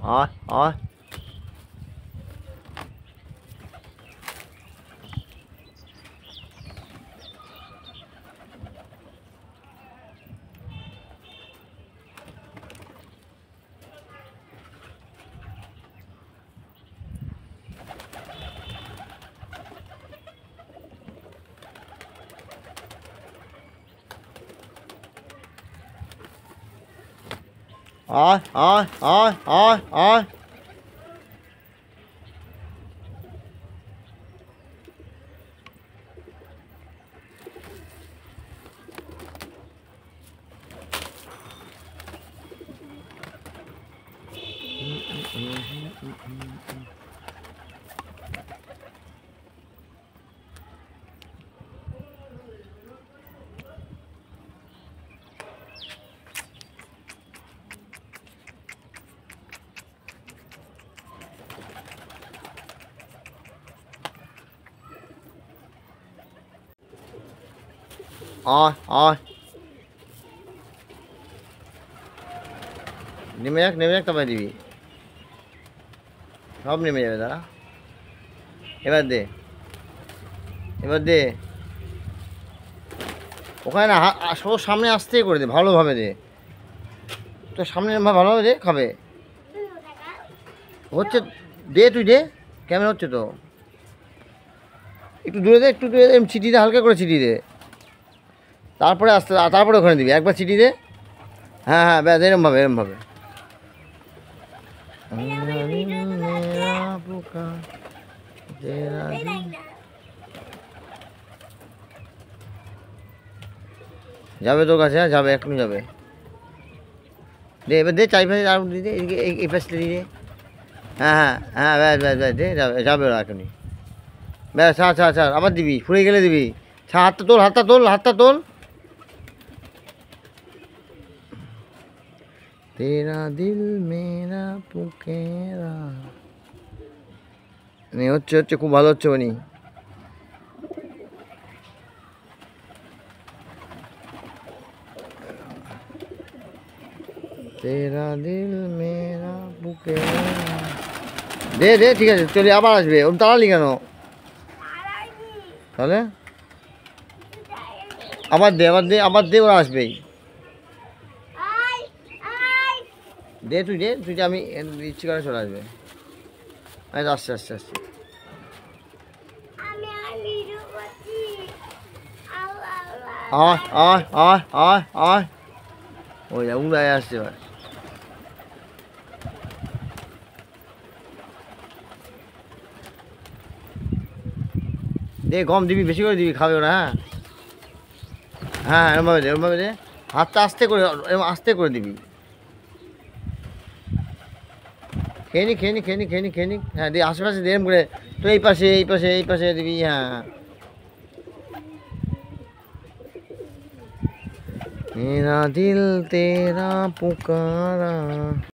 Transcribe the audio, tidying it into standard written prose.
আয় আয় আয় আয় আয় আয় আয় আয় আয় নেমে যাক তবে দিবি সব নেমে যাবে দাঁড়া এবার দে ওখানে না সব সামনে আসতেই করে দে ভালোভাবে দে তো সামনে ভালোভাবে দে খাবে হচ্ছে দে তুই দে ক্যামেরা হচ্ছে তো একটু দূরে দে ছিটি দে হালকা করে ছিটি দে তারপরে তারপরে ওখানে দিবি একবার ছিটি দে হ্যাঁ হ্যাঁ ব্যাস এরমভাবে যাবে তোর কাছে হ্যাঁ যাবে এখনই যাবে দে এবার দে চারিপাশে আর দিদি এই পাশে দিয়ে হ্যাঁ ব্যাস দে যাবে ওরা এখনই ব্যাস ছাড় আবার দিবি ফুরে গেলে দিবি হাতটা তোল তেরা দিল মেরা পুকেরা হচ্ছে খুব ভালো হচ্ছে বনি তেরা দিল মেরা পুকেরা দে ঠিক আছে চলে আবার আসবে ওর তাড়ালি কেন তাহলে আবার দে ওরা আসবেই দে তুই আমি ইচ্ছে করে চলে আসবে আসছে আয় ওই উড়ায় আসছে এবার দে গম দিবি বেশি করে দিবি খাবে ওরা হ্যাঁ এরমভাবে দে হাতটা আস্তে করে দিবি খেয়ে নি হ্যাঁ দিয়ে আশেপাশে দিয়ে করে তো এই পাশে দিবি হ্যাঁ মেরা দিল তেরা পুকারা